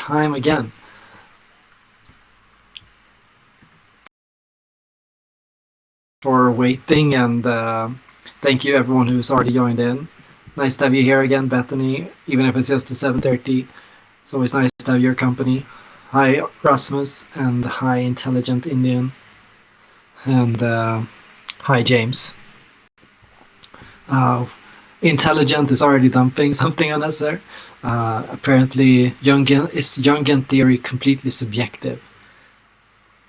time again. For waiting, and thank you everyone who's already joined in. Nice to have you here again, Bethany, even if it's just to 7:30. It's always nice to have your company. Hi, Rasmus, and hi, Intelligent Indian, and hi, James. Intelligent is already dumping something on us there. Apparently, Jungian theory completely subjective?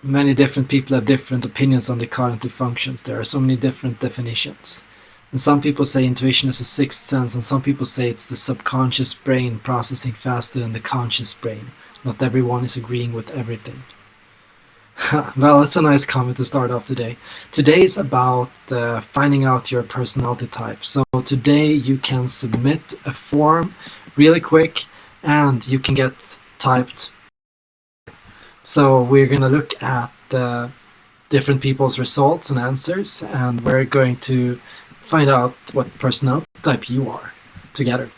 Many different people have different opinions on the cognitive functions. There are so many different definitions. And some people say intuition is a sixth sense, and some people say it's the subconscious brain processing faster than the conscious brain. Not everyone is agreeing with everything. Well, it's a nice comment to start off today. Today is about finding out your personality type. So today you can submit a form really quick and you can get typed. So we're going to look at different people's results and answers, and we're going to find out what personality type you are together.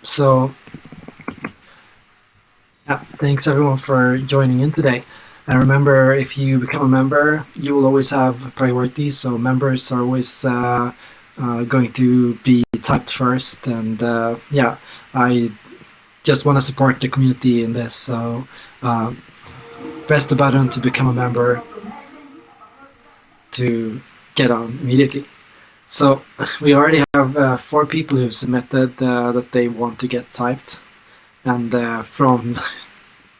So yeah, thanks everyone for joining in today. And remember, if you become a member, you will always have priority. So members are always going to be typed first. And yeah, I just want to support the community in this. So press the button to become a member to get on immediately. So we already have 4 people who've submitted that they want to get typed. And from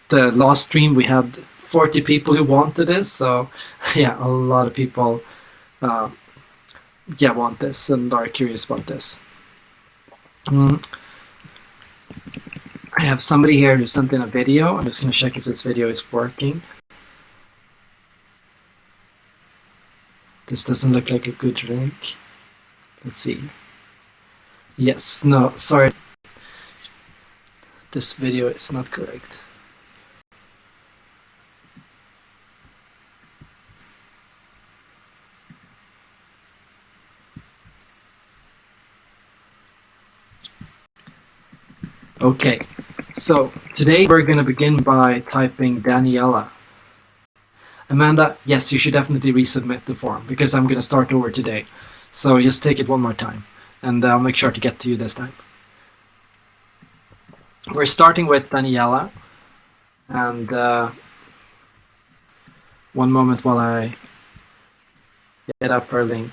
the last stream, we had 40 people who wanted this. So yeah, a lot of people want this and are curious about this. I have somebody here who sent in a video. I'm just going to check if this video is working. This doesn't look like a good link. Let's see. Yes, no, sorry. This video is not correct. Okay, so today we're going to begin by typing Daniela. Amanda, yes, you should definitely resubmit the form because I'm going to start over today. So just take it one more time and I'll make sure to get to you this time. We're starting with Daniela, and one moment while I get up her link.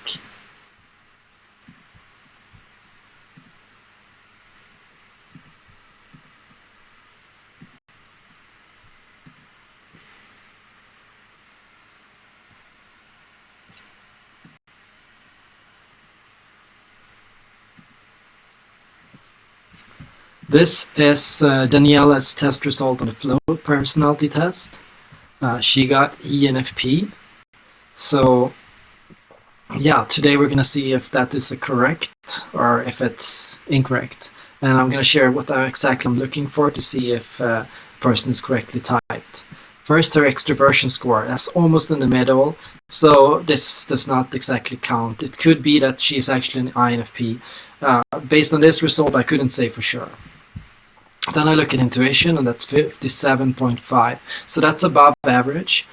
This is Daniela's test result on the flow personality test. She got ENFP. So yeah, today we're going to see if that is correct or if it's incorrect. And I'm going to share what exactly I'm looking for to see if a person is correctly typed. First, her extroversion score. That's almost in the middle. So this does not exactly count. It could be that she's actually an INFP. Based on this result, I couldn't say for sure. Then I look at intuition, and that's 57.5. So that's above average,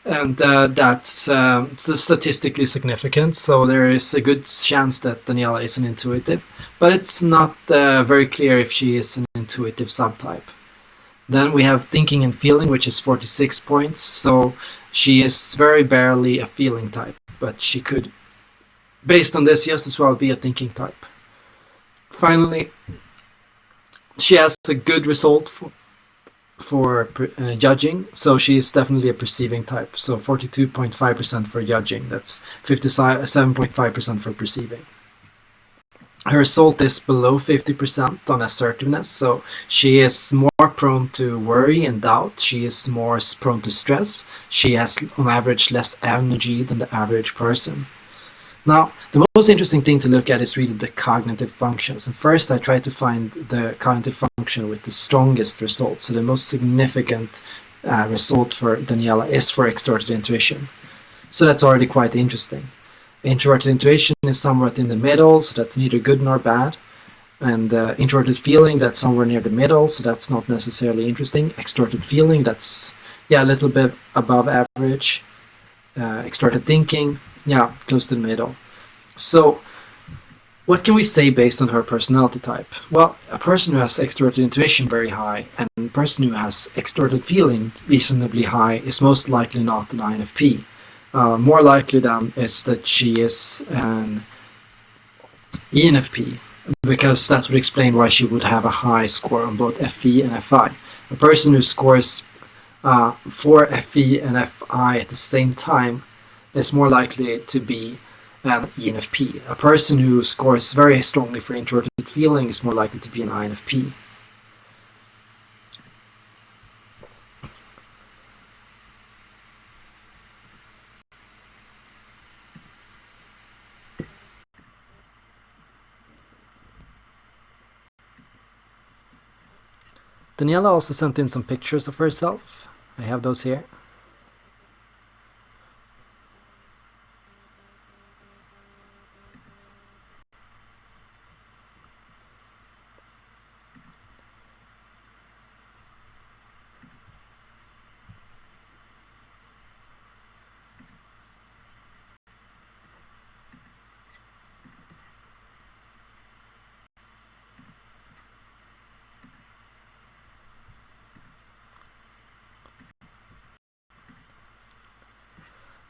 and that's statistically significant. So there is a good chance that Daniela is an intuitive, but it's not very clear if she is an intuitive subtype. Then we have thinking and feeling, which is 46 points. So she is very barely a feeling type, but she could, based on this, just as well be a thinking type. Finally, she has a good result for judging, so she is definitely a perceiving type. So 42.5% for judging. That's 57.5% for perceiving. Her result is below 50% on assertiveness, so she is more prone to worry and doubt. She is more prone to stress. She has, on average, less energy than the average person. Now, the most interesting thing to look at is really the cognitive functions. And first, I try to find the cognitive function with the strongest result. So the most significant result for Daniela is for extroverted intuition. So that's already quite interesting. Introverted intuition is somewhat in the middle, so that's neither good nor bad. And introverted feeling, that's somewhere near the middle, so that's not necessarily interesting. Extroverted feeling, that's a little bit above average. Extroverted thinking, close to the middle. So what can we say based on her personality type? Well, a person who has extroverted intuition very high and a person who has extroverted feeling reasonably high is most likely not an INFP. More likely than is that she is an ENFP, because that would explain why she would have a high score on both FE and FI. A person who scores for FE and FI at the same time is more likely to be an ENFP. A person who scores very strongly for introverted feeling is more likely to be an INFP. Daniela also sent in some pictures of herself. I have those here.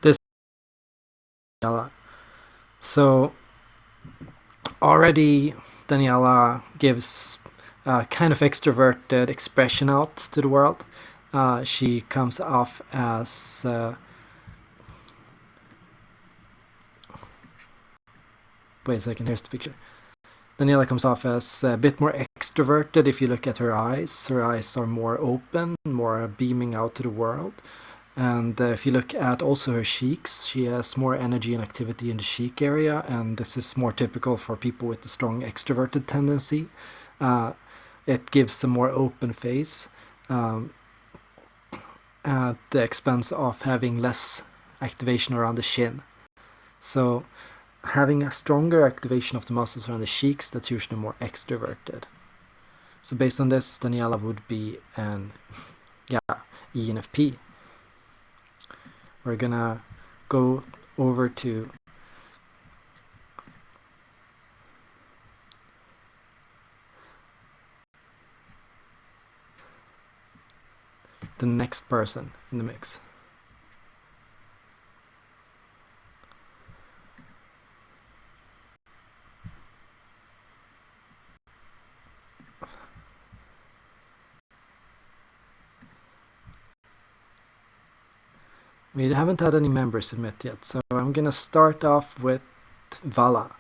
This Daniela. So already Daniela gives a kind of extroverted expression out to the world. She comes off as wait a second, here's the picture. Daniela comes off as a bit more extroverted if you look at her eyes. Her eyes are more open, more beaming out to the world. And if you look at also her cheeks, she has more energy and activity in the cheek area, and this is more typical for people with a strong extroverted tendency. It gives a more open face at the expense of having less activation around the chin. So having a stronger activation of the muscles around the cheeks, that's usually more extroverted. So based on this, Daniela would be an ENFP. We're gonna go over to the next person in the mix. We haven't had any members submit yet, so I'm gonna start off with Vala.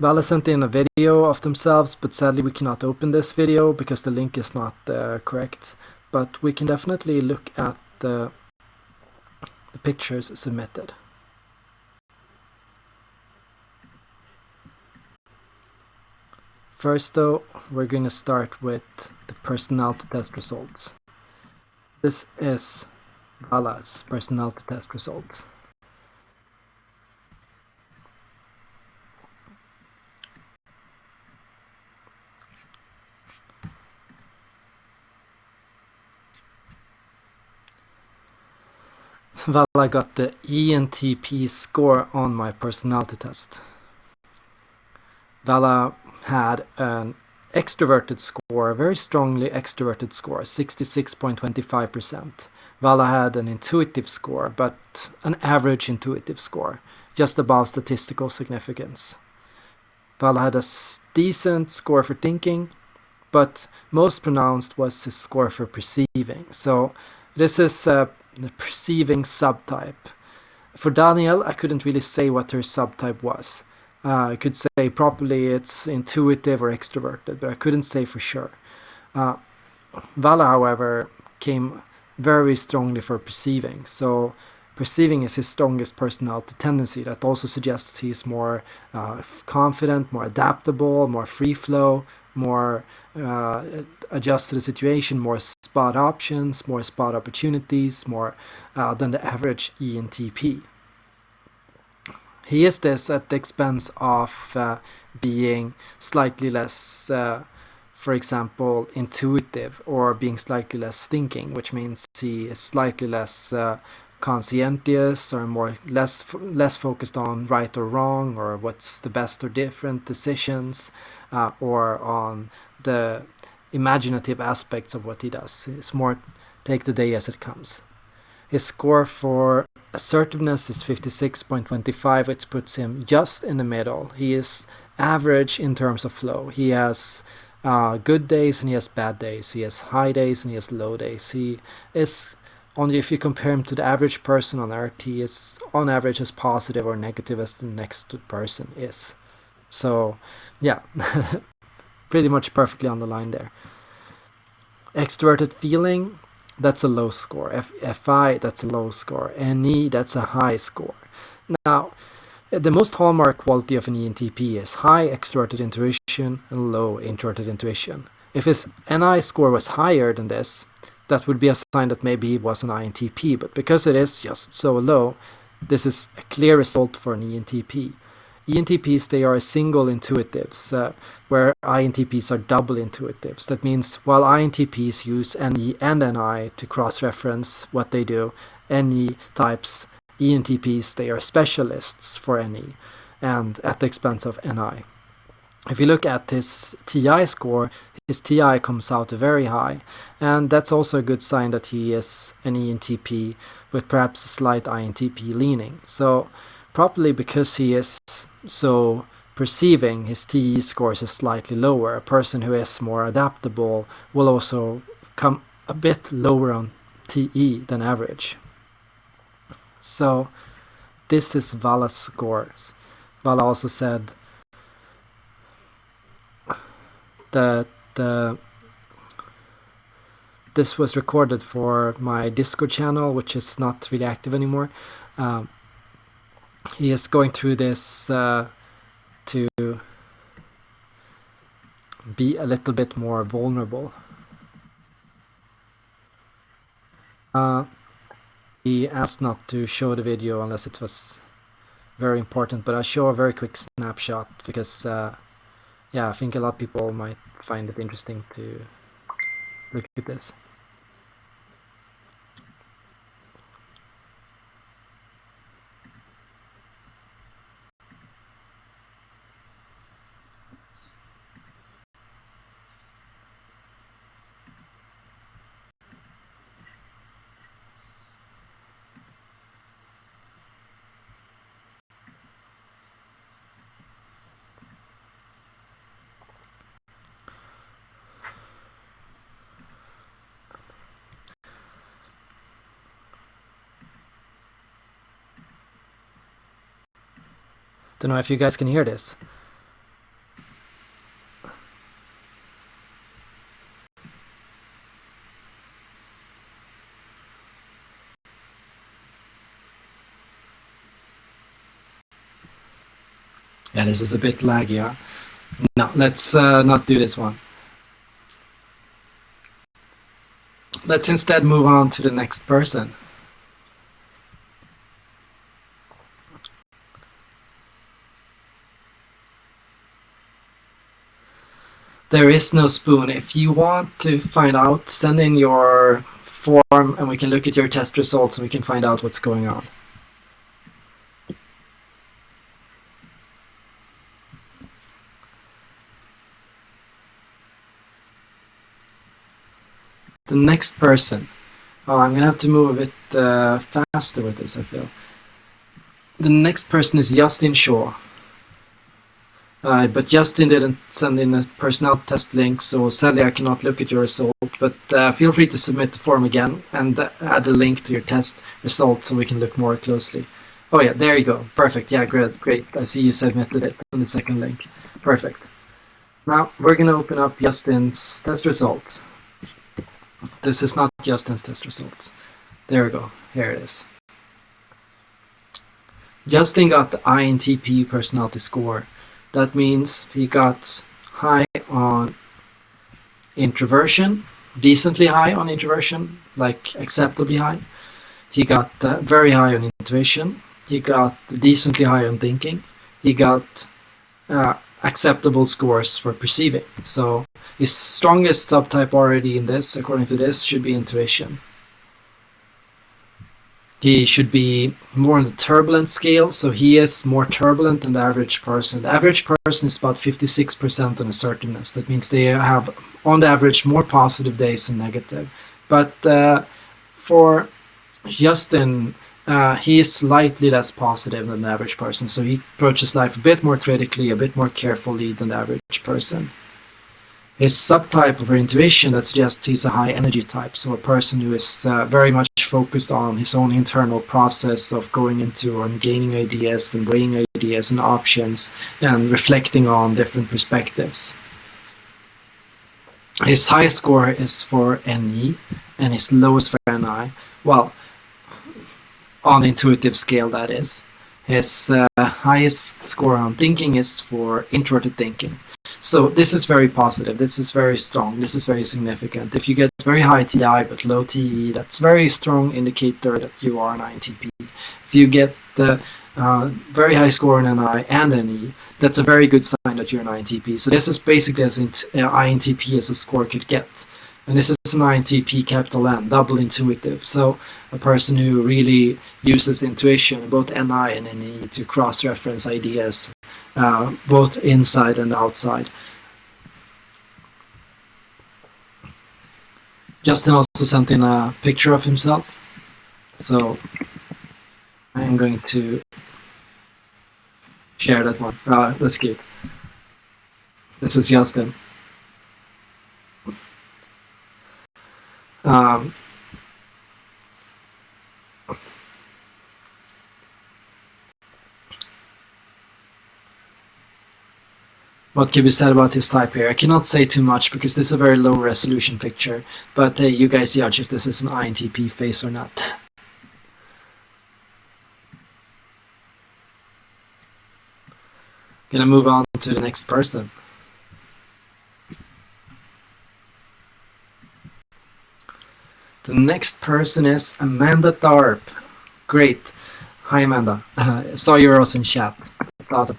Vala sent in a video of themselves, but sadly we cannot open this video because the link is not correct. But we can definitely look at the pictures submitted. First though, we're going to start with the personality test results. This is Vala's personality test results. Vala got the ENTP score on my personality test. Vala had an extroverted score, a very strongly extroverted score, 66.25%. Vala had an intuitive score, but an average intuitive score, just above statistical significance. Vala had a decent score for thinking, but most pronounced was his score for perceiving. So this is the perceiving subtype. For Danielle, I couldn't really say what her subtype was. I could say probably it's intuitive or extroverted, but I couldn't say for sure. Vala, however, came very strongly for perceiving. So perceiving is his strongest personality tendency. That also suggests he's more confident, more adaptable, more free flow, more adjust to the situation, more spot options, more spot opportunities, more than the average ENTP. he is this at the expense of being slightly less, for example, intuitive, or being slightly less thinking, which means he is slightly less conscientious, or less focused on right or wrong, or what's the best or different decisions, or on the imaginative aspects of what he does. It's more take the day as it comes. His score for assertiveness is 56.25, which puts him just in the middle. He is average in terms of flow. He has good days and he has bad days. He has high days and he has low days. He is, only if you compare him to the average person on Earth, he is on average as positive or negative as the next person is. So, yeah, pretty much perfectly on the line there. Extroverted feeling, that's a low score. FI, that's a low score. NE, that's a high score. Now, the most hallmark quality of an ENTP is high extroverted intuition and low introverted intuition. If his NI score was higher than this, that would be a sign that maybe he was an INTP, but because it is just so low, this is a clear result for an ENTP. ENTPs, they are single intuitives, where INTPs are double intuitives. That means while INTPs use NE and NI to cross-reference what they do, NE types, ENTPs, they are specialists for NE, and at the expense of NI. If you look at his TI score, his TI comes out very high, and that's also a good sign that he is an ENTP with perhaps a slight INTP leaning. So probably because he is so perceiving, his TE scores is slightly lower. A person who is more adaptable will also come a bit lower on TE than average. So this is Vala's scores. Vala also said that this was recorded for my Discord channel, which is not really active anymore. He is going through this to be a little bit more vulnerable. He asked not to show the video unless it was very important, but I'll show a very quick snapshot because yeah, I think a lot of people might find it interesting to look at this. Don't know if you guys can hear this. Yeah, this is a bit laggy, huh? No, let's not do this one. Let's instead move on to the next person. There is no spoon. If you want to find out, send in your form and we can look at your test results and we can find out what's going on. The next person. Oh, I'm gonna have to move a bit faster with this, I feel. The next person is Justin Shaw. But Justin didn't send in a personality test link, so sadly I cannot look at your result, but feel free to submit the form again and add a link to your test result so we can look more closely. Oh yeah, there you go. Perfect. Yeah, great. I see you submitted it on the second link. Perfect. Now we're going to open up Justin's test results. This is not Justin's test results. There we go. Here it is. Justin got the INTP personality score. That means he got high on introversion, decently high on introversion, like acceptably high. He got very high on intuition. he got decently high on thinking, he got acceptable scores for perceiving. So his strongest subtype already in this, according to this, should be intuition. He should be more on the turbulent scale, so he is more turbulent than the average person. The average person is about 56% on assertiveness. That means they have, on the average, more positive days than negative. But for Justin, he is slightly less positive than the average person, so he approaches life a bit more critically, a bit more carefully than the average person. His subtype of intuition, that suggests he's a high energy type, so a person who is very much focused on his own internal process of going into and gaining ideas and weighing ideas and options and reflecting on different perspectives. His high score is for NE and his lowest for NI. Well, on the intuitive scale, that is. His highest score on thinking is for introverted thinking. So this is very positive, this is very strong, this is very significant. If you get very high TI but low TE, that's a very strong indicator that you are an INTP. If you get the very high score in NI and NE, that's a very good sign that you're an INTP. So this is basically as INTP as a score could get. And this is an INTP capital N, double intuitive. So a person who really uses intuition, both NI and NE, to cross-reference ideas, both inside and outside. Justin also sent in a picture of himself. So I'm going to share that one. That's cute. This is Justin. What can be said about this type here? I cannot say too much because this is a very low resolution picture, but you guys judge if this is an INTP face or not. Gonna move on to the next person. The next person is Amanda Tharp. Great. Hi, Amanda. Saw yours in chat. It's awesome.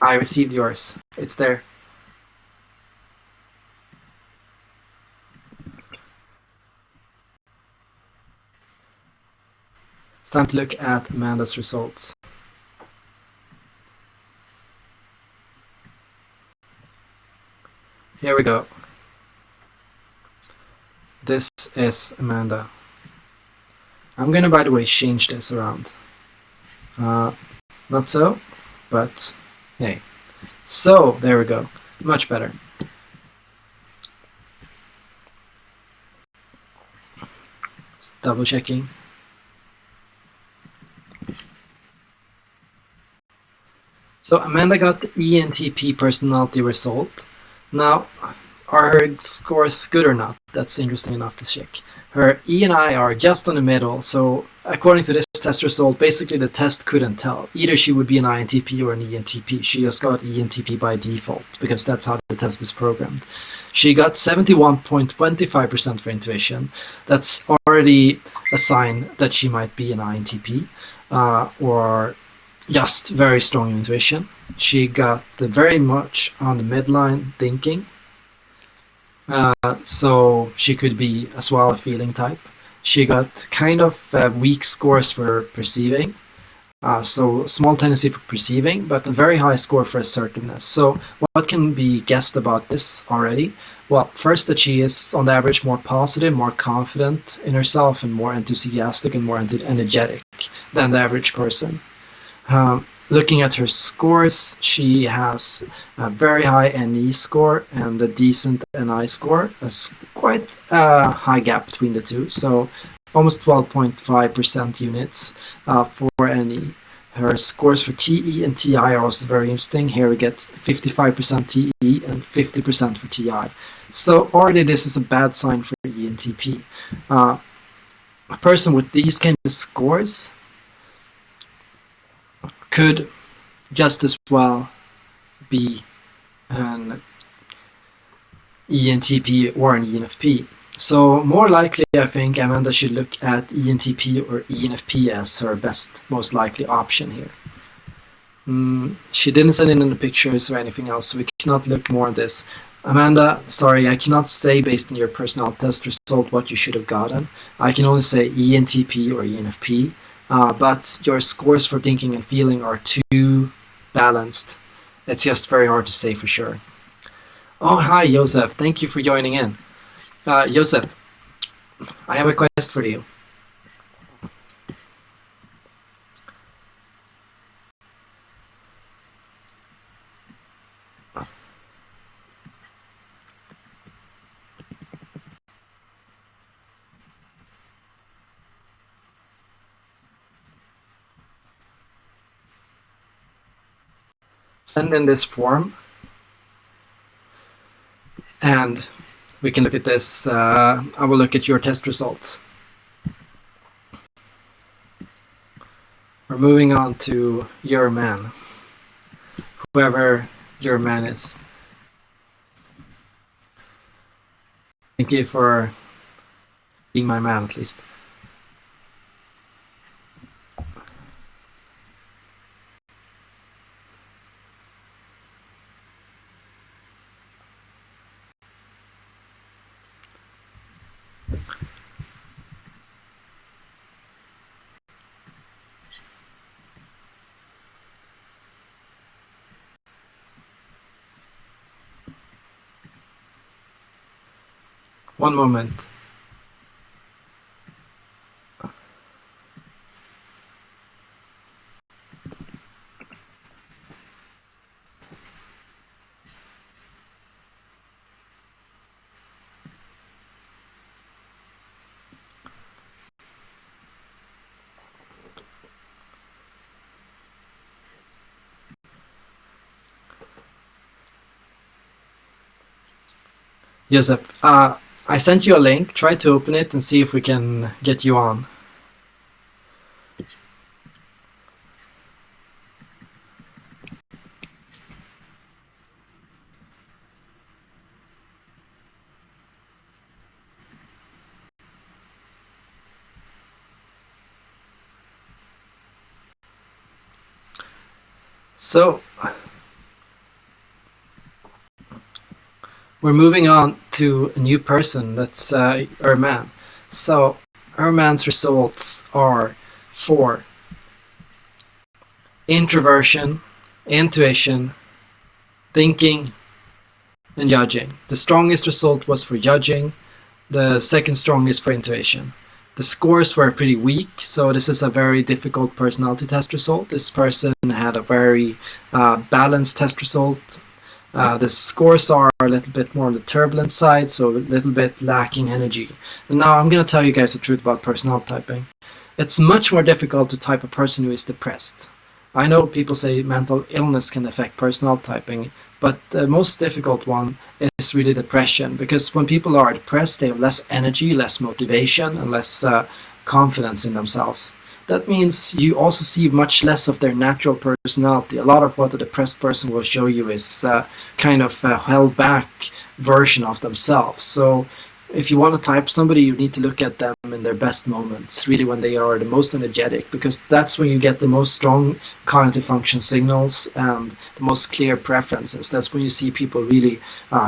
I received yours. It's there. It's time to look at Amanda's results. Here we go. This is Amanda. I'm gonna, by the way, change this around. Not so, but hey. So, there we go. Much better. Just double checking. So Amanda got the ENTP personality result. Now, are her scores good or not? That's interesting enough to check. Her E and I are just on the middle, so according to this test result, basically the test couldn't tell. Either she would be an INTP or an ENTP. She just got ENTP by default, because that's how the test is programmed. She got 71.25% for intuition. That's already a sign that she might be an INTP, or just very strong in intuition. She got very much on the midline thinking. So she could be as well a feeling type. She got kind of weak scores for perceiving, so small tendency for perceiving, but a very high score for assertiveness. So what can be guessed about this already? Well, first that she is on the average more positive, more confident in herself, and more enthusiastic and more energetic than the average person. Looking at her scores, she has a very high NE score and a decent NI score. There's quite a high gap between the two, so almost 12.5% units for NE. Her scores for TE and TI are also very interesting. Here we get 55% TE and 50% for TI. So already this is a bad sign for ENTP. A person with these kind of scores could just as well be an ENTP or an ENFP. So more likely, I think Amanda should look at ENTP or ENFP as her most likely option here. She didn't send in the pictures or anything else, so we cannot look more at this. Amanda, sorry, I cannot say based on your personality test result what you should have gotten. I can only say ENTP or ENFP, but your scores for thinking and feeling are too balanced. It's just very hard to say for sure. Oh, hi, Joseph. Thank you for joining in. Joseph, I have a quest for you. Send in this form, and we can look at this. I will look at your test results. We're moving on to your man, whoever your man is. Thank you for being my man, at least. One moment. Joseph, I sent you a link. Try to open it and see if we can get you on. So, we're moving on to a new person. That's Erman. So, Erman's results are for introversion, intuition, thinking, and judging. The strongest result was for judging, the second strongest for intuition. The scores were pretty weak, so this is a very difficult personality test result. This person had a very balanced test result. The scores are a little bit more on the turbulent side, so a little bit lacking energy. And now I'm going to tell you guys the truth about personality typing. It's much more difficult to type a person who is depressed. I know people say mental illness can affect personality typing, but the most difficult one is really depression, because when people are depressed, they have less energy, less motivation, and less confidence in themselves. That means you also see much less of their natural personality. A lot of what a depressed person will show you is kind of a held back version of themselves. So if you want to type somebody, you need to look at them in their best moments, really when they are the most energetic, because that's when you get the most strong cognitive function signals and the most clear preferences. That's when you see people really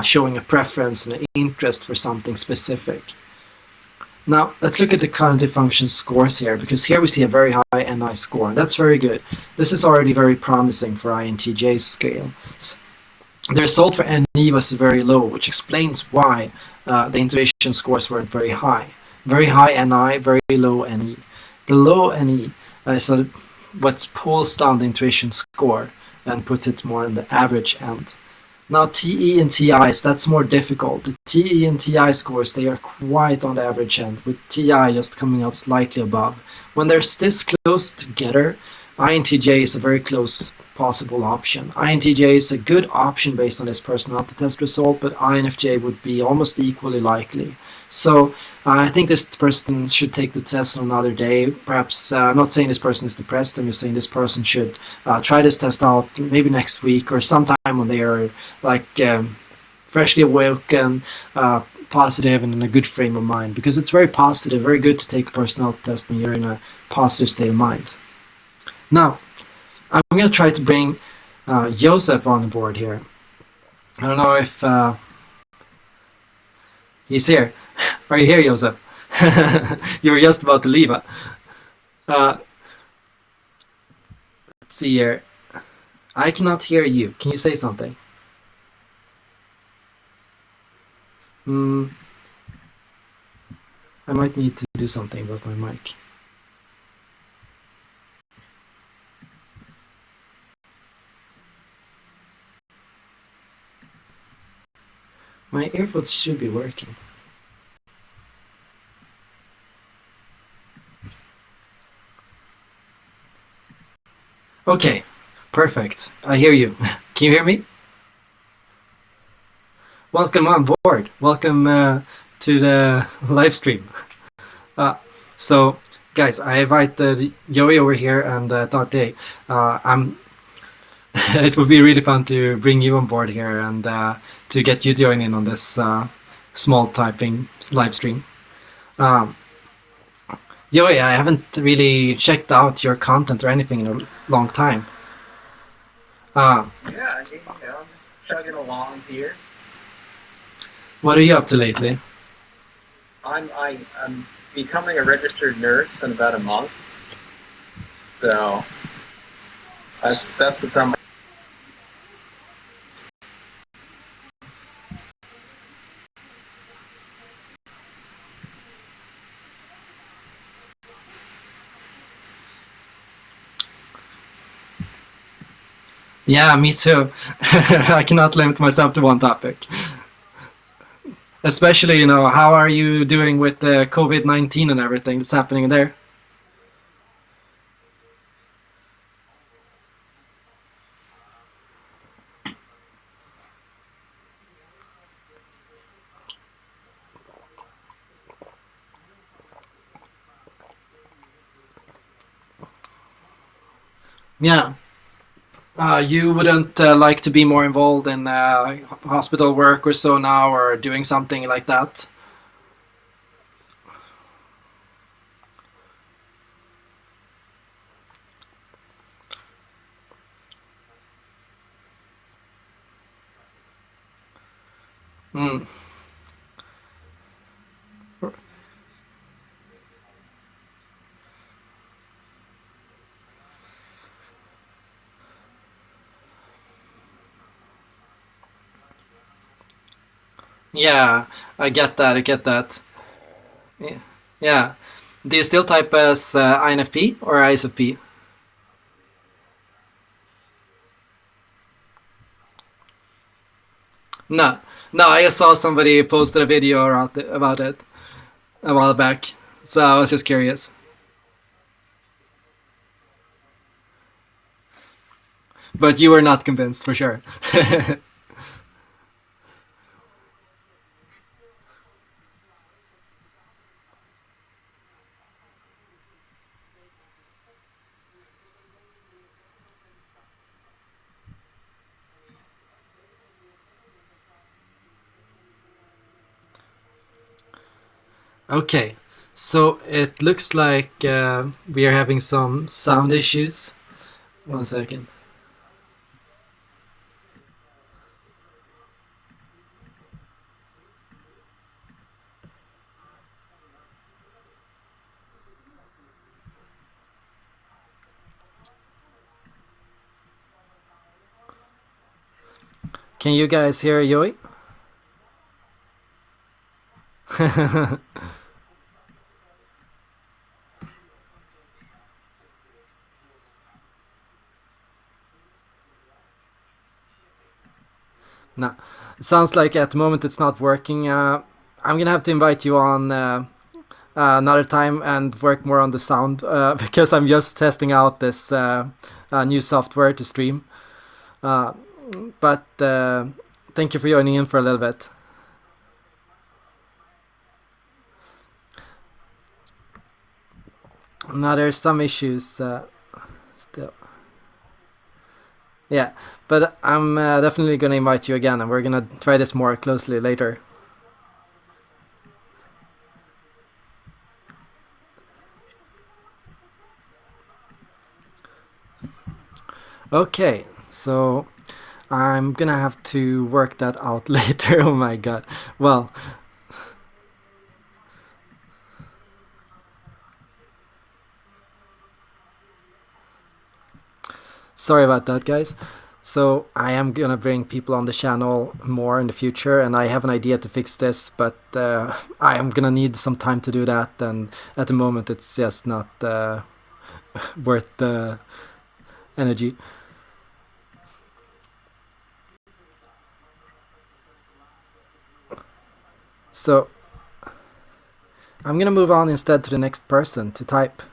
showing a preference and an interest for something specific. Now, let's look at the cognitive function scores here, because here we see a very high NI score. That's very good. This is already very promising for INTJ scale. The result for NE was very low, which explains why the intuition scores weren't very high. Very high NI, very low NE. The low NE is what pulls down the intuition score and puts it more in the average end. Now TE and TIs, that's more difficult. The TE and TI scores, they are quite on the average end, with TI just coming out slightly above. When they're this close together, INTJ is a very close possible option. INTJ is a good option based on this personality test result, but INFJ would be almost equally likely. So I think this person should take the test on another day. Perhaps I'm not saying this person is depressed. I'm just saying this person should try this test out maybe next week or sometime when they are like freshly awoken, positive and in a good frame of mind, because it's very positive, very good to take a personality test when you're in a positive state of mind. Now, I'm going to try to bring Joseph on board here. I don't know if he's here. Are you here, Joseph? You were just about to leave. Let's see here. I cannot hear you. Can you say something? I might need to do something with my mic. My earbuds should be working. Okay, perfect. I hear you. Can you hear me? Welcome on board. Welcome to the live stream. So, guys, I invited Joey over here and thought, hey, it would be really fun to bring you on board here and to get you join in on this small typing live stream. Joey, I haven't really checked out your content or anything in a long time. Yeah, I'm just chugging along here. What are you up to lately? I'm becoming a registered nurse in about a month. So that's what's on my. Yeah, me too. I cannot limit myself to one topic. Especially, how are you doing with the COVID-19 and everything that's happening there? Yeah. You wouldn't like to be more involved in hospital work or so now, or doing something like that? Mm. Yeah, I get that. I get that. Yeah. Yeah. Do you still type as INFP or ISFP? No, no. I just saw somebody posted a video about it a while back, so I was just curious. But you were not convinced for sure. Okay, so it looks like we are having some sound issues. One second. Can you guys hear Joey? No, it sounds like at the moment it's not working. I'm gonna have to invite you on another time and work more on the sound because I'm just testing out this new software to stream. But thank you for joining in for a little bit. Now there's some issues still. Yeah, but I'm definitely gonna invite you again, and we're gonna try this more closely later. Okay, so I'm gonna have to work that out later. Oh my god. Well, sorry about that, guys. So I am gonna bring people on the channel more in the future, and I have an idea to fix this, but I am gonna need some time to do that, and at the moment it's just not worth the energy. So I'm gonna move on instead to the next person to type.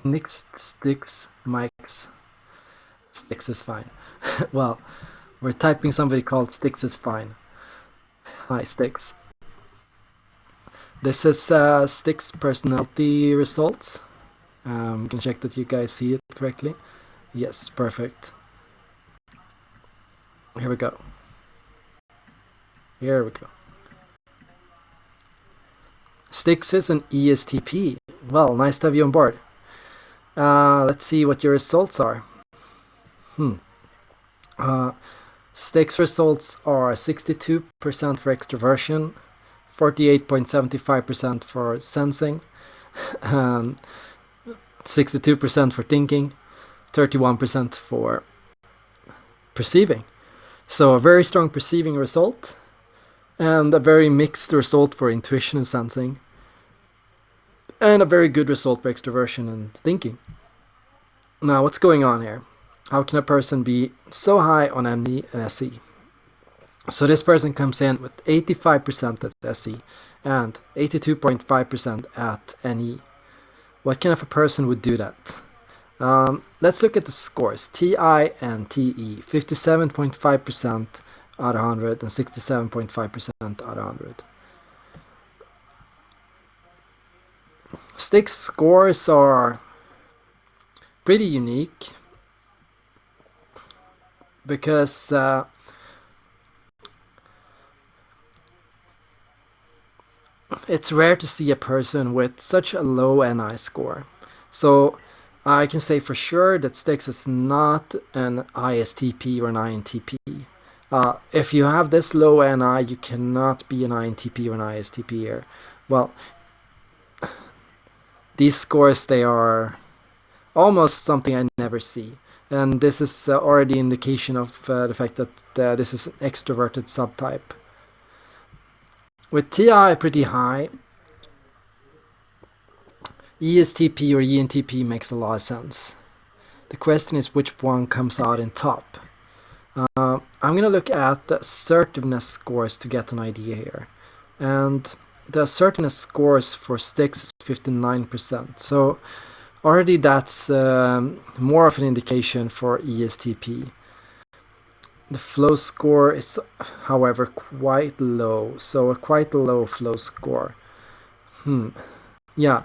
Next sticks, Mike's. Sticks is fine. Well, we're typing somebody called Sticks is fine. Hi, Sticks. This is Sticks personality results. I'm gonna check that you guys see it correctly. Yes, perfect. Here we go. Here we go. Sticks is an ESTP. Well, nice to have you on board. Let's see what your results are. Sticks results are 62% for extroversion, 48.75% for sensing, 62% for thinking, 31% for perceiving. So a very strong perceiving result, and a very mixed result for intuition and sensing, and a very good result for extroversion and thinking. Now, what's going on here? How can a person be so high on ME and SE? So this person comes in with 85% at SE and 82.5% at NE. What kind of a person would do that? Let's look at the scores. TI and TE, 57.5% out of 100 and 67.5% out of 100. Sticks scores are pretty unique because it's rare to see a person with such a low NI score. So I can say for sure that Sticks is not an ISTP or an INTP. If you have this low NI, you cannot be an INTP or an ISTP here. Well, these scores, they are almost something I never see. And this is already indication of the fact that this is an extroverted subtype. With TI pretty high, ESTP or ENTP makes a lot of sense. The question is which one comes out in top. I'm going to look at the assertiveness scores to get an idea here. And the assertiveness scores for Sticks is 59%. So already that's more of an indication for ESTP. The flow score is, however, quite low. So a quite low flow score. Yeah.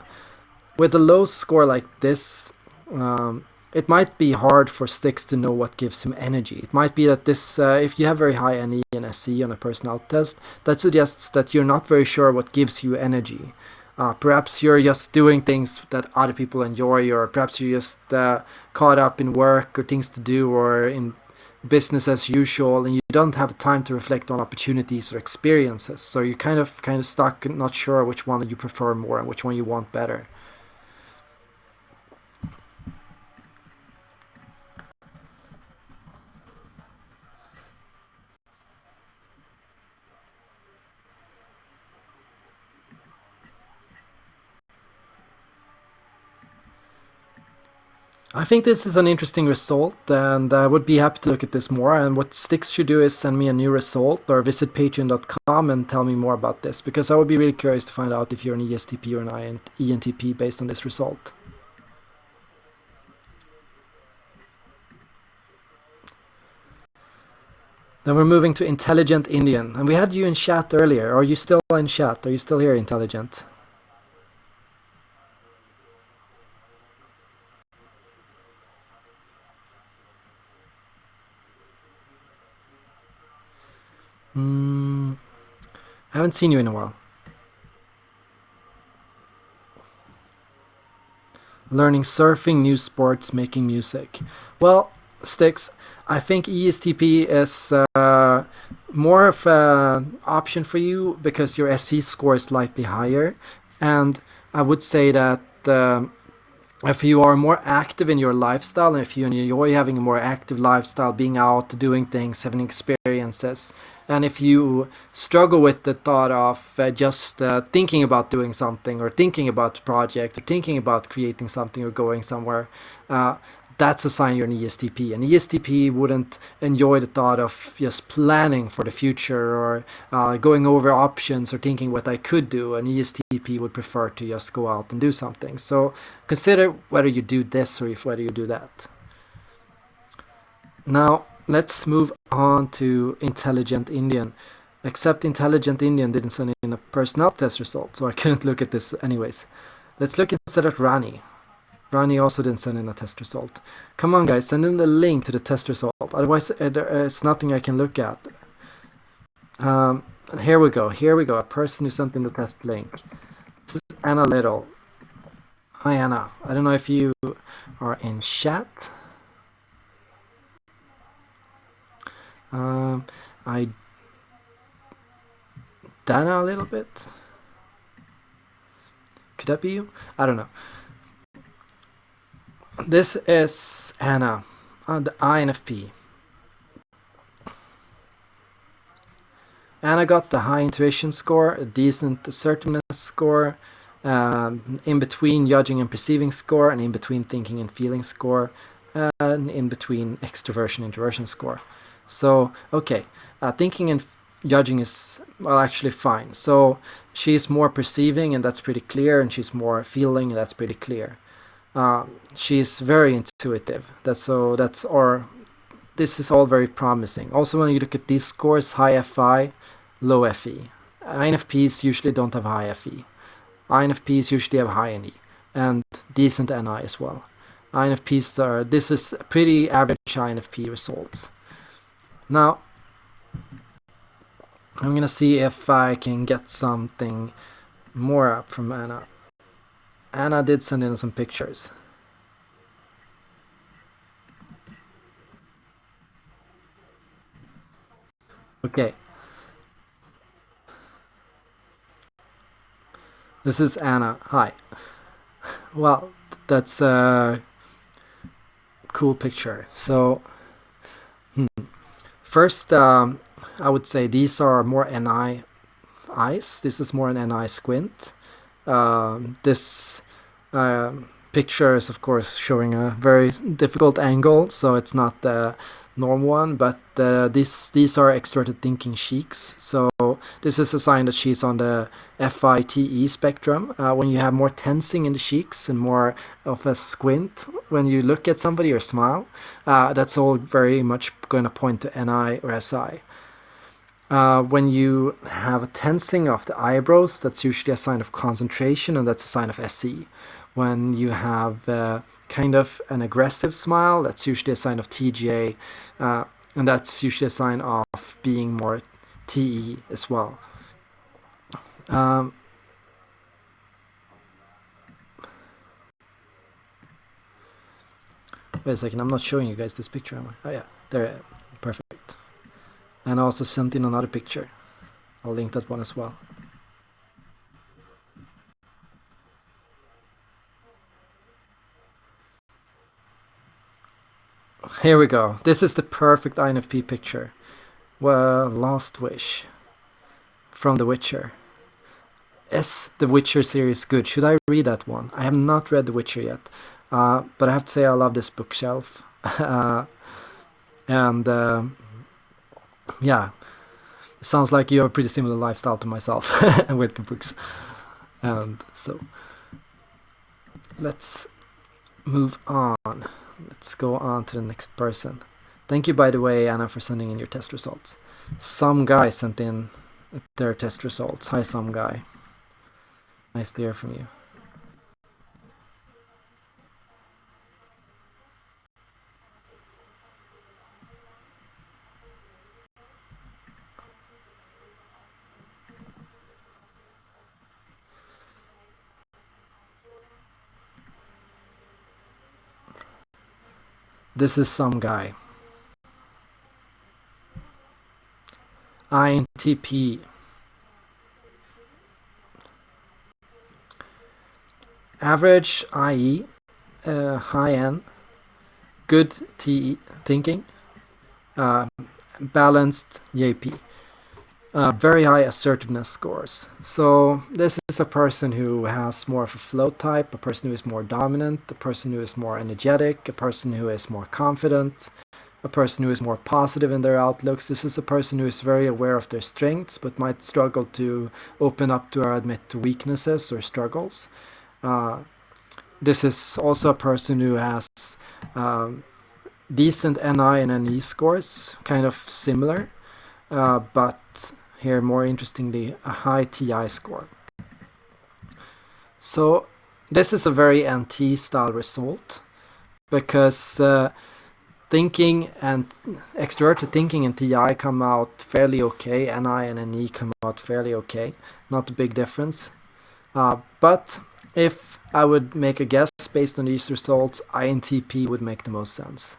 With a low score like this, it might be hard for Sticks to know what gives him energy. It might be that this, if you have very high NE and SE on a personality test, that suggests that you're not very sure what gives you energy. Perhaps you're just doing things that other people enjoy, or perhaps you're just caught up in work or things to do or in business as usual, and you don't have time to reflect on opportunities or experiences. So you're kind of stuck, not sure which one you prefer more and which one you want better. I think this is an interesting result, and I would be happy to look at this more. And what Sticks should do is send me a new result or visit patreon.com and tell me more about this, because I would be really curious to find out if you're an ESTP or an ENTP based on this result. Then we're moving to Intelligent Indian, and we had you in chat earlier. Are you still in chat? Are you still here, Intelligent? I haven't seen you in a while. Learning surfing, new sports, making music. Well, Sticks, I think ESTP is more of an option for you because your SC score is slightly higher. And I would say that if you are more active in your lifestyle and if you enjoy having a more active lifestyle, being out, doing things, having experiences, and if you struggle with the thought of just thinking about doing something or thinking about a project or thinking about creating something or going somewhere, that's a sign you're an ESTP. An ESTP wouldn't enjoy the thought of just planning for the future or going over options or thinking what I could do. An ESTP would prefer to just go out and do something. So consider whether you do this or whether you do that. Now, let's move on to Intelligent Indian. Except Intelligent Indian didn't send in a personality test result, so I couldn't look at this anyways. Let's look instead at Rani. Rani also didn't send in a test result. Come on, guys, send in the link to the test result. Otherwise, there's nothing I can look at. Here we go. Here we go. A person who sent in the test link. This is Anna Little. Hi, Anna. I don't know if you are in chat. I Dana a little bit. Could that be you? I don't know. This is Anna on the INFP. Anna got the high intuition score, a decent assertiveness score, in between judging and perceiving score, and in between thinking and feeling score, and in between extroversion introversion score. So, okay, thinking and judging is, well, actually fine. So she's more perceiving, and that's pretty clear, and she's more feeling, and that's pretty clear. She's very intuitive. This is all very promising. Also, when you look at these scores, high FI, low FE. INFPs usually don't have high FE. INFPs usually have high NE and decent NI as well. This is pretty average INFP results. Now, I'm gonna see if I can get something more up from Anna. Anna did send in some pictures. Okay. This is Anna. Hi. Well, that's a cool picture. So, first, I would say these are more NI eyes. This is more an NI squint. This picture is, of course, showing a very difficult angle, so it's not the normal one, but these are extroverted thinking cheeks. So this is a sign that she's on the FITE spectrum. When you have more tensing in the cheeks and more of a squint when you look at somebody or smile, that's all very much going to point to NI or SI. When you have a tensing of the eyebrows, that's usually a sign of concentration, and that's a sign of SE. When you have kind of an aggressive smile, that's usually a sign of TGA, and that's usually a sign of being more TE as well. Wait a second, I'm not showing you guys this picture, am I? Oh yeah, there, perfect. And I also sent in another picture. I'll link that one as well. Here we go. This is the perfect INFP picture. Well, Last Wish from The Witcher. Is The Witcher series good? Should I read that one? I have not read The Witcher yet, but I have to say I love this bookshelf. And yeah, it sounds like you have a pretty similar lifestyle to myself with the books. And so let's move on. Let's go on to the next person. Thank you, by the way, Anna, for sending in your test results. Some guy sent in their test results. Hi, some guy. Nice to hear from you. This is some guy. INTP. Average IE, high N, good TE thinking, balanced JP. Very high assertiveness scores. So this is a person who has more of a flow type, a person who is more dominant, a person who is more energetic, a person who is more confident, a person who is more positive in their outlooks. This is a person who is very aware of their strengths but might struggle to open up to or admit to weaknesses or struggles. This is also a person who has decent NI and NE scores, kind of similar, but here more interestingly a high TI score. So this is a very NT style result because thinking and extroverted thinking and TI come out fairly okay, NI and NE come out fairly okay, not a big difference. But if I would make a guess based on these results, INTP would make the most sense.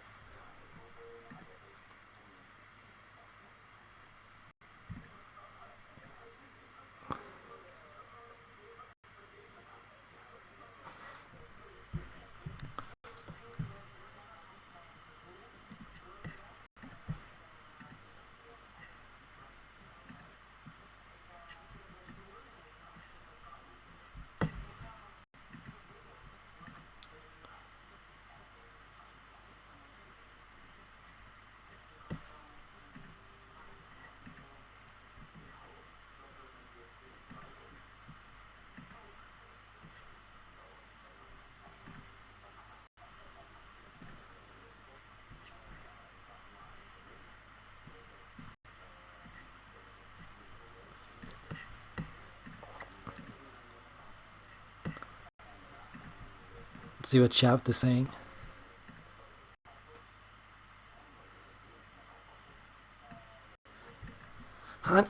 Let's see what Shaft is saying.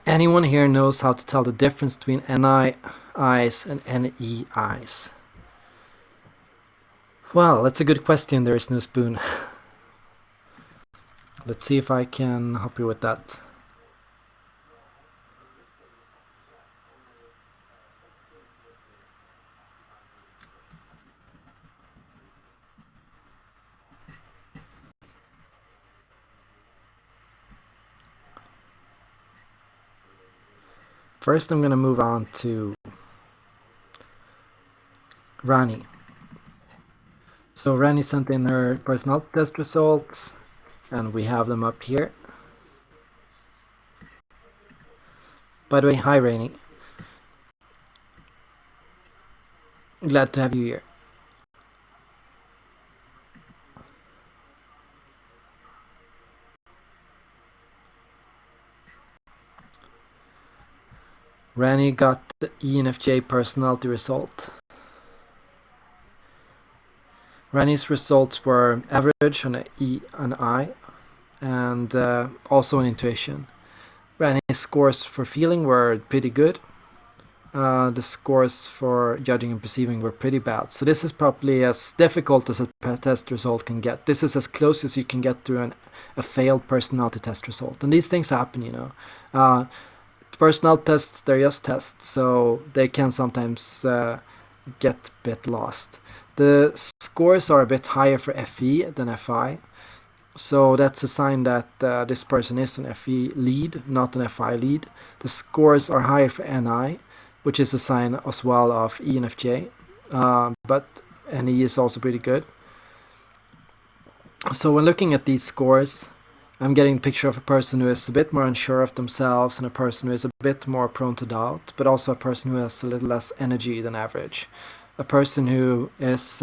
Anyone here knows how to tell the difference between NI eyes and NE eyes? Well, that's a good question. There is no spoon. Let's see if I can help you with that. First, I'm going to move on to Rani. So Rani sent in her personality test results, and we have them up here. By the way, hi Rani. Glad to have you here. Rani got the ENFJ personality result. Rani's results were average on an E and I, and also on intuition. Rani's scores for feeling were pretty good. The scores for judging and perceiving were pretty bad. So this is probably as difficult as a test result can get. This is as close as you can get to a failed personality test result. And these things happen, you know. Personality tests, they're just tests, so they can sometimes get a bit lost. The scores are a bit higher for FE than FI, so that's a sign that this person is an FE lead, not an FI lead. The scores are higher for NI, which is a sign as well of ENFJ, but NE is also pretty good. So when looking at these scores, I'm getting a picture of a person who is a bit more unsure of themselves and a person who is a bit more prone to doubt, but also a person who has a little less energy than average. A person who is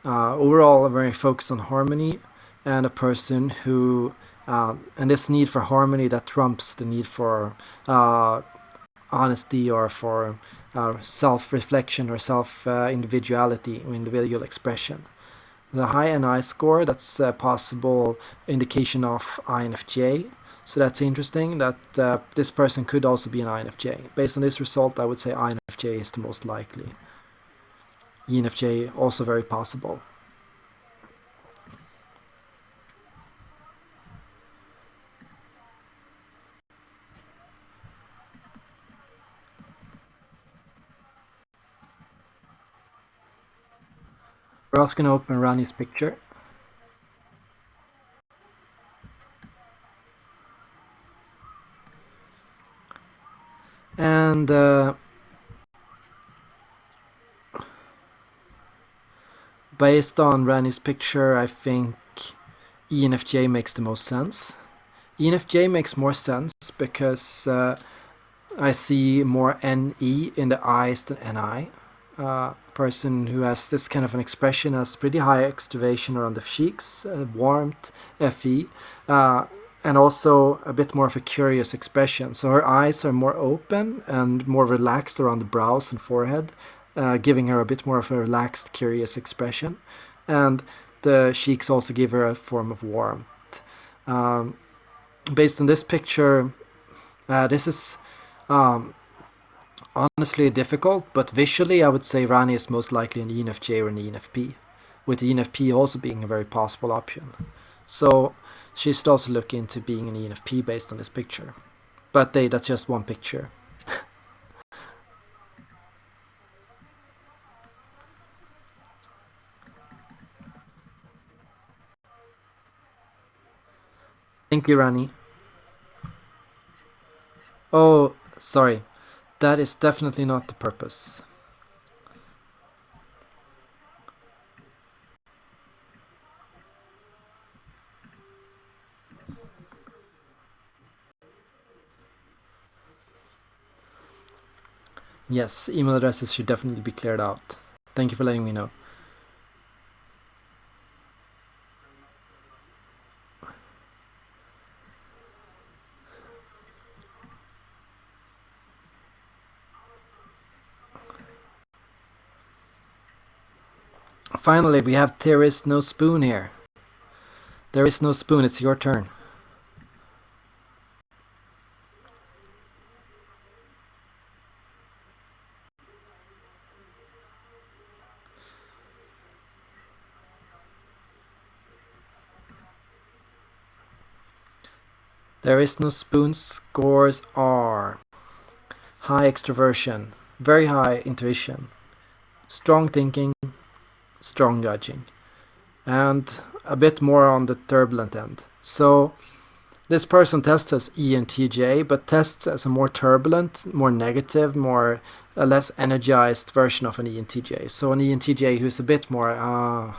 overall very focused on harmony, and a person who, and this need for harmony that trumps the need for honesty or for self-reflection or self-individuality or individual expression. The high NI score, that's a possible indication of INFJ. So that's interesting that this person could also be an INFJ. Based on this result, I would say INFJ is the most likely. ENFJ, also very possible. We're also going to open Rani's picture. And based on Rani's picture, I think ENFJ makes the most sense. ENFJ makes more sense because I see more NE in the eyes than NI. A person who has this kind of an expression has pretty high extravation around the cheeks, warmth, FE, and also a bit more of a curious expression. So her eyes are more open and more relaxed around the brows and forehead, giving her a bit more of a relaxed, curious expression. And the cheeks also give her a form of warmth. Based on this picture, this is honestly difficult, but visually I would say Rani is most likely an ENFJ or an ENFP, with ENFP also being a very possible option. So she should also look into being an ENFP based on this picture. But that's just one picture. Thank you, Rani. Oh, sorry. That is definitely not the purpose. Yes, email addresses should definitely be cleared out. Thank you for letting me know. Finally, we have There Is No Spoon here. There is no spoon, it's your turn. There is no spoon scores are high extroversion, very high intuition, strong thinking, strong judging, and a bit more on the turbulent end. So this person tests as ENTJ, but tests as a more turbulent, more negative, more less energized version of an ENTJ. So an ENTJ who's a bit more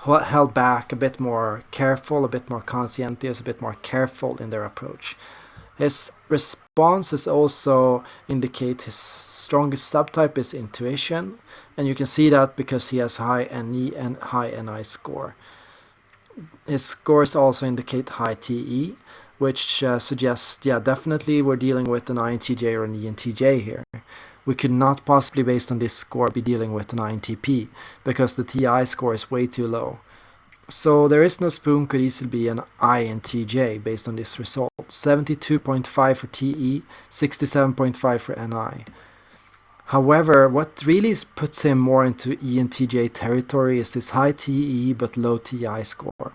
held back, a bit more careful, a bit more conscientious, a bit more careful in their approach. His responses also indicate his strongest subtype is intuition, and you can see that because he has high NE and high NI score. His scores also indicate high TE, which suggests, definitely we're dealing with an INTJ or an ENTJ here. We could not possibly, based on this score, be dealing with an INTP, because the TI score is way too low. So There Is No Spoon could easily be an INTJ based on this result. 72.5 for TE, 67.5 for NI. However, what really puts him more into ENTJ territory is his high TE but low TI score.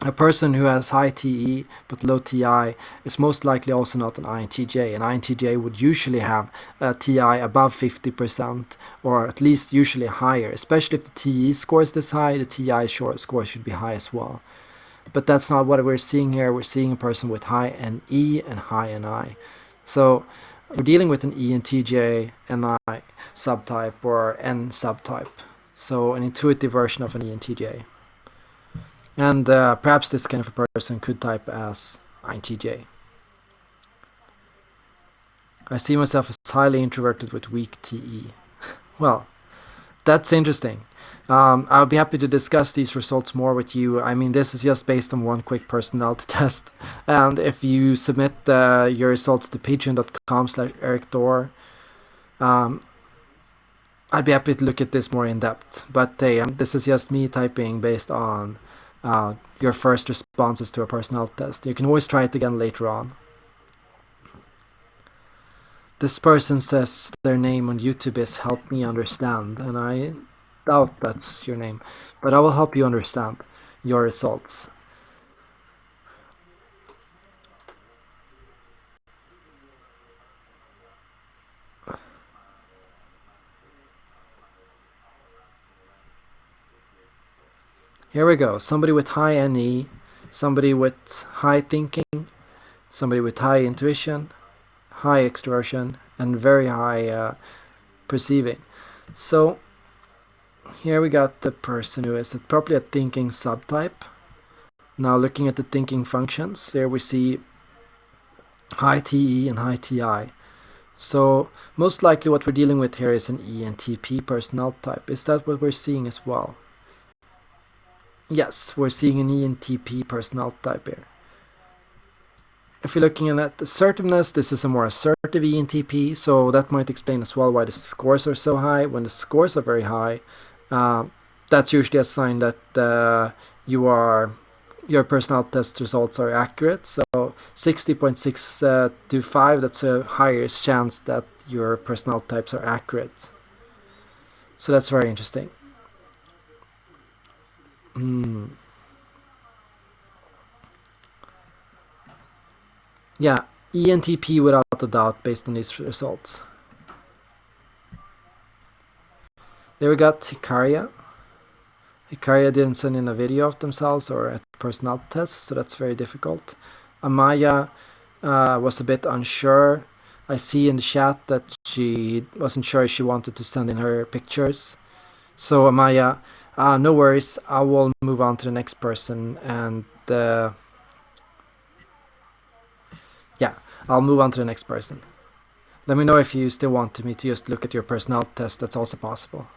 A person who has high TE but low TI is most likely also not an INTJ. An INTJ would usually have a TI above 50%, or at least usually higher. Especially if the TE score is this high, the TI score should be high as well. But that's not what we're seeing here. We're seeing a person with high NE and high NI. So we're dealing with an ENTJ, NI subtype, or N subtype. So an intuitive version of an ENTJ. And perhaps this kind of a person could type as INTJ. I see myself as highly introverted with weak TE. Well, that's interesting. I'll be happy to discuss these results more with you. I mean, this is just based on one quick personality test. And if you submit your results to patreon.com/Erik Thor, I'd be happy to look at this more in depth. But hey, this is just me typing based on your first responses to a personality test. You can always try it again later on. This person says their name on YouTube is Help Me Understand, and I doubt that's your name, but I will help you understand your results. Here we go. Somebody with high NE, somebody with high thinking, somebody with high intuition, high extroversion, and very high perceiving. So here we got the person who is probably a thinking subtype. Now looking at the thinking functions, there we see high TE and high TI. So most likely what we're dealing with here is an ENTP personality type. Is that what we're seeing as well? Yes, we're seeing an ENTP personality type here. If you're looking at assertiveness, this is a more assertive ENTP, so that might explain as well why the scores are so high. When the scores are very high, that's usually a sign that your personality test results are accurate. So 60.625, that's a higher chance that your personality types are accurate. So that's very interesting. Yeah, ENTP without a doubt based on these results. There we got Hikaria. Hikaria didn't send in a video of themselves or a personality test, so that's very difficult. Amaya was a bit unsure. I see in the chat that she wasn't sure if she wanted to send in her pictures. So Amaya, no worries, I will move on to the next person, and yeah, I'll move on to the next person. Let me know if you still want me to just look at your personality test, that's also possible.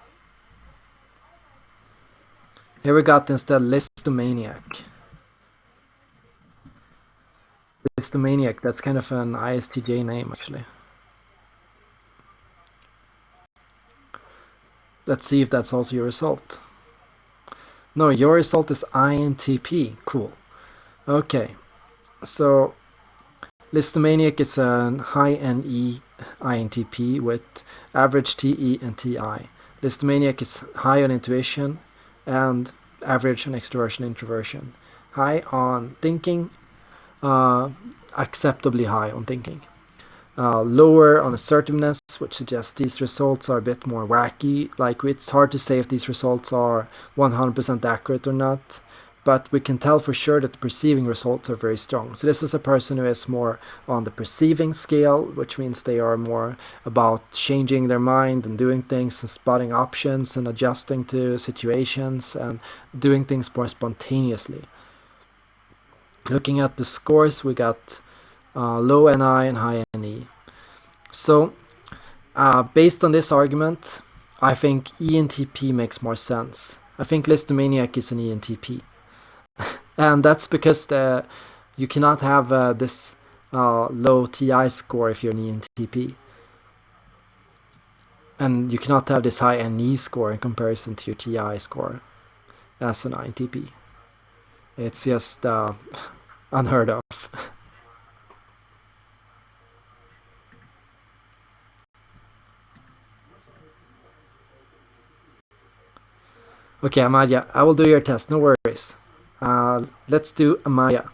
Here we got instead Listomaniac. Listomaniac, that's kind of an ISTJ name actually. Let's see if that's also your result. No, your result is INTP. Cool. Okay, so Listomaniac is a high NE INTP with average TE and TI. Listomaniac is high on intuition and average on extroversion introversion. High on thinking, acceptably high on thinking. Lower on assertiveness, which suggests these results are a bit more wacky. Like, it's hard to say if these results are 100% accurate or not, but we can tell for sure that the perceiving results are very strong. So this is a person who is more on the perceiving scale, which means they are more about changing their mind and doing things and spotting options and adjusting to situations and doing things more spontaneously. Looking at the scores, we got low NI and high NE. So based on this argument, I think ENTP makes more sense. I think Listomaniac is an ENTP. And that's because you cannot have this low TI score if you're an ENTP. And you cannot have this high NE score in comparison to your TI score as an INTP. It's just unheard of. Okay, Amaya, I will do your test, no worries. Let's do Amaya.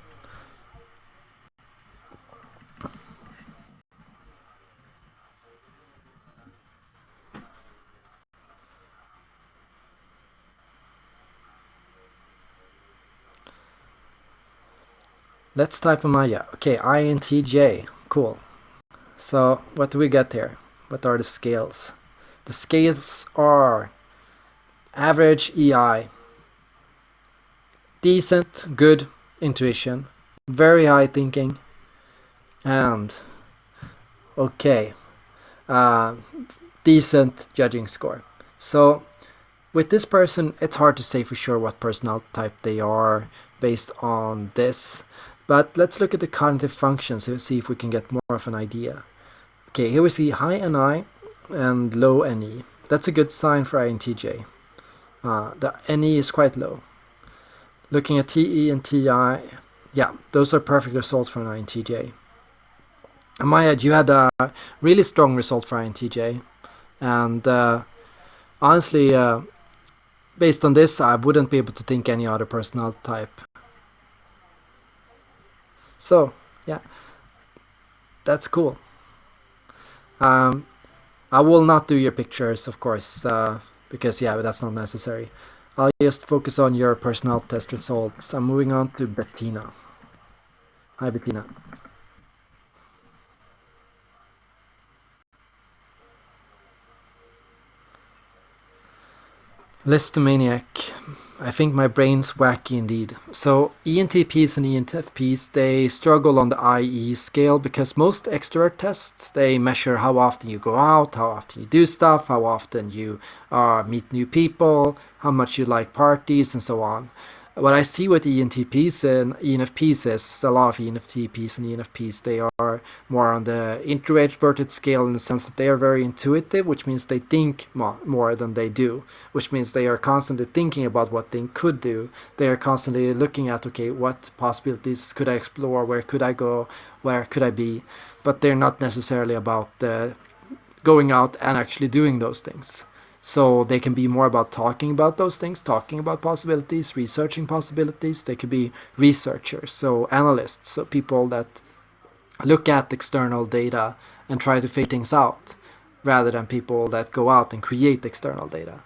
Let's type Amaya. Okay, INTJ. Cool. So what do we get here? What are the scales? The scales are average EI, decent, good intuition, very high thinking, and okay, decent judging score. So with this person, it's hard to say for sure what personality type they are based on this, but let's look at the cognitive functions and see if we can get more of an idea. Okay, here we see high NI and low NE. That's a good sign for INTJ. The NE is quite low. Looking at TE and TI, yeah, those are perfect results for an INTJ. Amaya, you had a really strong result for INTJ, and honestly, based on this, I wouldn't be able to think any other personality type. So, yeah, that's cool. I will not do your pictures, of course, because, yeah, that's not necessary. I'll just focus on your personality test results. I'm moving on to Bettina. Hi, Bettina. Listomaniac. I think my brain's wacky indeed. So ENTPs and ENFPs, they struggle on the IE scale because most extrovert tests, they measure how often you go out, how often you do stuff, how often you meet new people, how much you like parties, and so on. What I see with ENTPs and ENFPs is a lot of ENTPs and ENFPs, they are more on the introverted scale in the sense that they are very intuitive, which means they think more than they do, which means they are constantly thinking about what they could do. They are constantly looking at, okay, what possibilities could I explore, where could I go, where could I be, but they're not necessarily about going out and actually doing those things. So they can be more about talking about those things, talking about possibilities, researching possibilities. They could be researchers, so analysts, so people that look at external data and try to figure things out, rather than people that go out and create external data.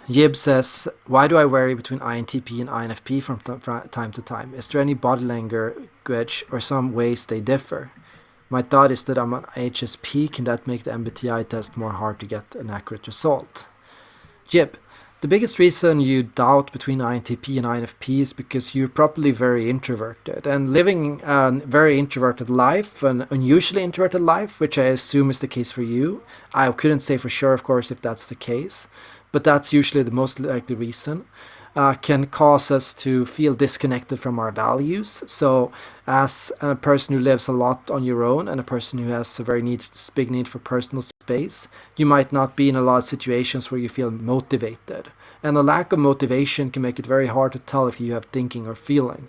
Yib says, why do I vary between INTP and INFP from time to time? Is there any body language or some ways they differ? My thought is that I'm an HSP. Can that make the MBTI test more hard to get an accurate result? Jib, the biggest reason you doubt between INTP and INFP is because you're probably very introverted. And living a very introverted life, an unusually introverted life, which I assume is the case for you. I couldn't say for sure, of course, if that's the case, but that's usually the most likely reason. Can cause us to feel disconnected from our values. So as a person who lives a lot on your own and a person who has a very big need for personal space, you might not be in a lot of situations where you feel motivated. And a lack of motivation can make it very hard to tell if you have thinking or feeling.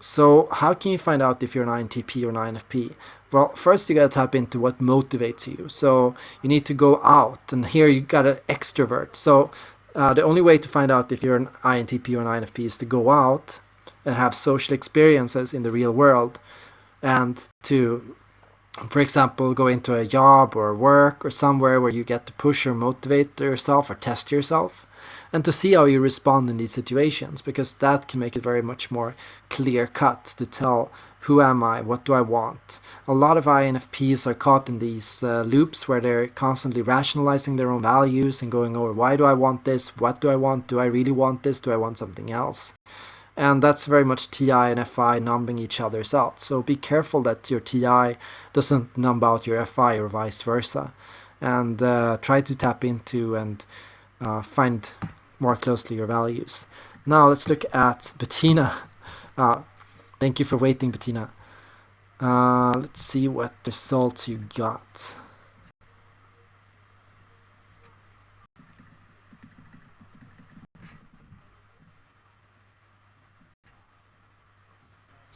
So how can you find out if you're an INTP or an INFP? Well, first you gotta tap into what motivates you. So you need to go out, and here you gotta extrovert. So the only way to find out if you're an INTP or an INFP is to go out and have social experiences in the real world, and to, for example, go into a job or work or somewhere where you get to push or motivate yourself or test yourself, and to see how you respond in these situations, because that can make it very much more clear cut to tell, who am I, what do I want. A lot of INFPs are caught in these loops where they're constantly rationalizing their own values and going over, why do I want this, what do I want, do I really want this, do I want something else. And that's very much TI and FI numbing each other's out. So be careful that your TI doesn't numb out your FI or vice versa. And try to tap into and find more closely your values. Now let's look at Bettina. Thank you for waiting, Bettina. Let's see what results you got.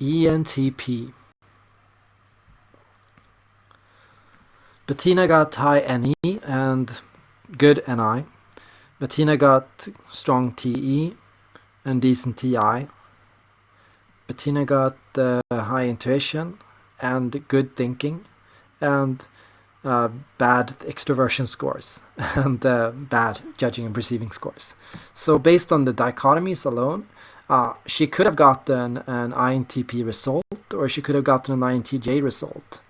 ENTP. Bettina got high NE and good NI. Bettina got strong TE and decent TI. Bettina got high intuition and good thinking and bad extroversion scores and bad judging and perceiving scores. So based on the dichotomies alone, she could have gotten an INTP result, or she could have gotten an INTJ result,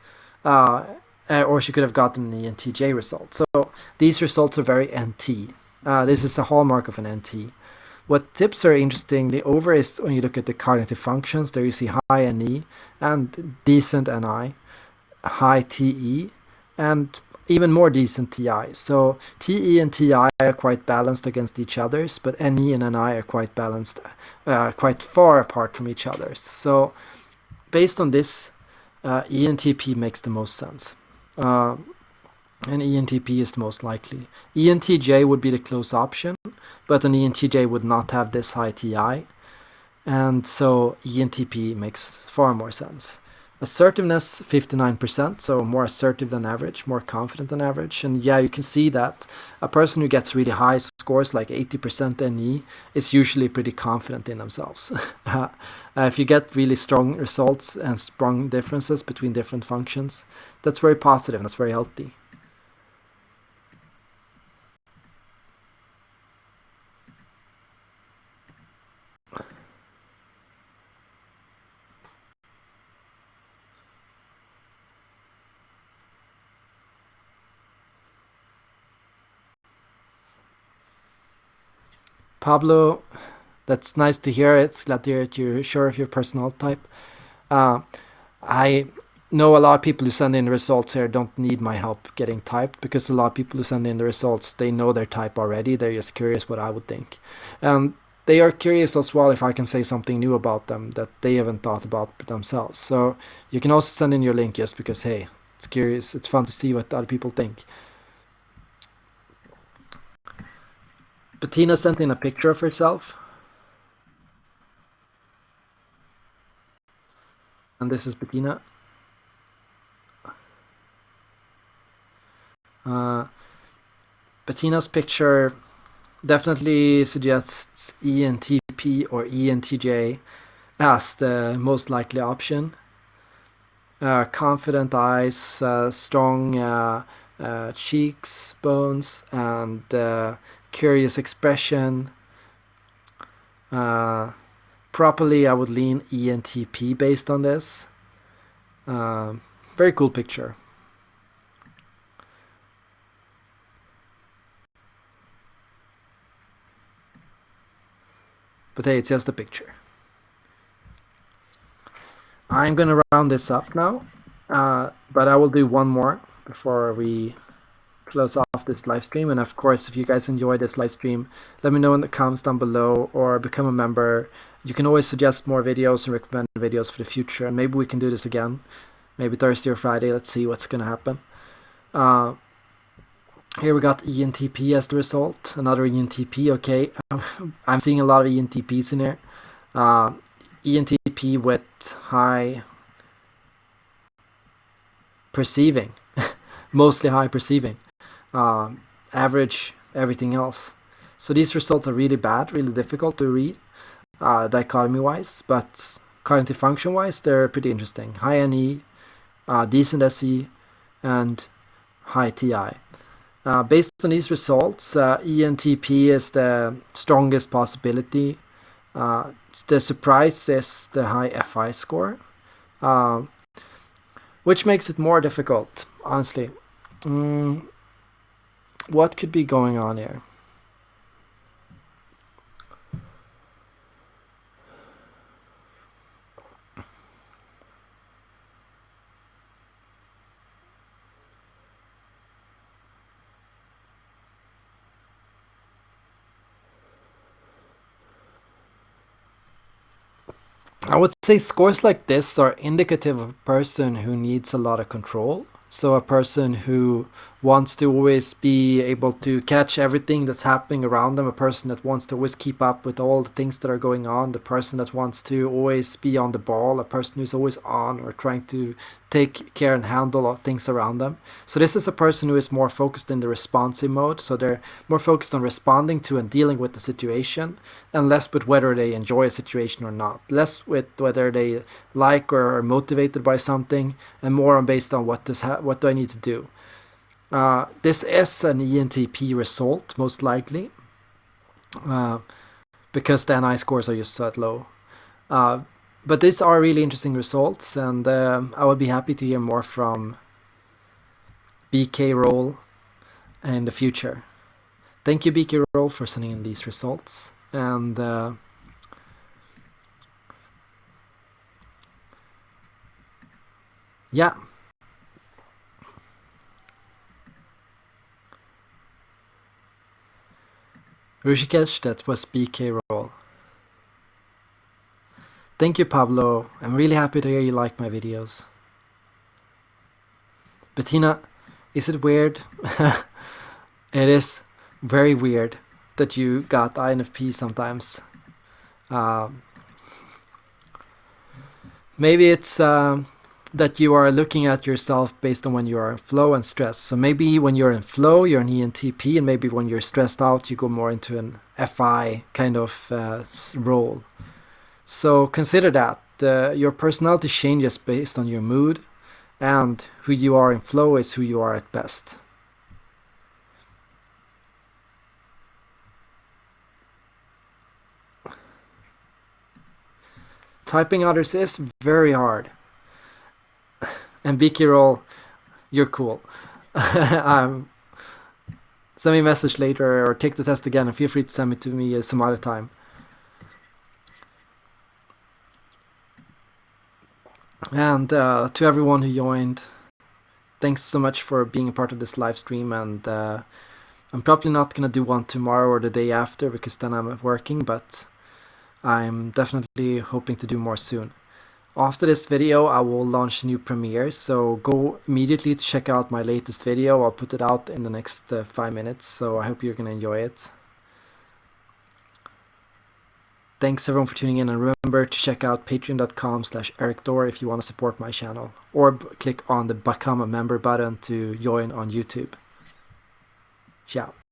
or she could have gotten an ENTJ result. So these results are very NT. This is a hallmark of an NT. What tips are interestingly over is when you look at the cognitive functions. There you see high NE and decent NI, high TE, and even more decent TI. So TE and TI are quite balanced against each others, but NE and NI are quite balanced, quite far apart from each others. So based on this, ENTP makes the most sense. And ENTP is the most likely. ENTJ would be the close option, but an ENTJ would not have this high TI, and so ENTP makes far more sense. Assertiveness, 59%, so more assertive than average, more confident than average. And yeah, you can see that a person who gets really high scores, like 80% NE, is usually pretty confident in themselves. If you get really strong results and strong differences between different functions, that's very positive and that's very healthy. Pablo, that's nice to hear. It's glad to hear that you're sure of your personality type. I know a lot of people who send in the results here don't need my help getting typed, because a lot of people who send in the results, they know their type already. They're just curious what I would think. They are curious as well if I can say something new about them that they haven't thought about themselves. So you can also send in your link just because, hey, it's curious. It's fun to see what other people think. Bettina sent in a picture of herself. And this is Bettina. Bettina's picture definitely suggests ENTP or ENTJ as the most likely option. Confident eyes, strong cheeks, bones, and curious expression. Properly, I would lean ENTP based on this. Very cool picture. But hey, it's just a picture. I'm gonna round this up now, but I will do one more before we close off this live stream. And of course, if you guys enjoy this live stream, let me know in the comments down below, or become a member. You can always suggest more videos and recommend videos for the future, and maybe we can do this again, maybe Thursday or Friday. Let's see what's gonna happen. Here we got ENTP as the result, another ENTP. Okay, I'm seeing a lot of ENTPs in here. ENTP with high perceiving, mostly high perceiving, average everything else. So these results are really bad, really difficult to read dichotomy wise, but cognitive function wise they're pretty interesting. High NE, decent SE, and high TI. Based on these results, ENTP is the strongest possibility. The surprise is the high FI score, which makes it more difficult, honestly. What could be going on here? I would say scores like this are indicative of a person who needs a lot of control. So a person who wants to always be able to catch everything that's happening around them, a person that wants to always keep up with all the things that are going on, the person that wants to always be on the ball, a person who's always on or trying to take care and handle all things around them. So this is a person who is more focused in the responsive mode. So they're more focused on responding to and dealing with the situation, and less with whether they enjoy a situation or not. Less with whether they like or are motivated by something, and more on based on what do I need to do. This is an ENTP result, most likely, because the NI scores are just so low. But these are really interesting results, and I would be happy to hear more from BK Roll in the future. Thank you, BK Roll, for sending in these results. And yeah. Rishikesh, that was BK Roll. Thank you, Pablo. I'm really happy to hear you like my videos. Bettina, is it weird? It is very weird that you got INFP sometimes. Maybe it's that you are looking at yourself based on when you are in flow and stress. So maybe when you're in flow, you're an ENTP, and maybe when you're stressed out, you go more into an FI kind of role. So consider that. Your personality changes based on your mood, and who you are in flow is who you are at best. Typing others is very hard. And Vicky Roll, you're cool. send me a message later or take the test again, and feel free to send it to me some other time. And to everyone who joined, thanks so much for being a part of this live stream. And I'm probably not going to do one tomorrow or the day after because then I'm working, but I'm definitely hoping to do more soon. After this video, I will launch a new premiere, so go immediately to check out my latest video. I'll put it out in the next 5 minutes, so I hope you're going to enjoy it. Thanks everyone for tuning in, and remember to check out patreon.com/Erik Thor if you want to support my channel, or click on the Become a Member button to join on YouTube. Ciao.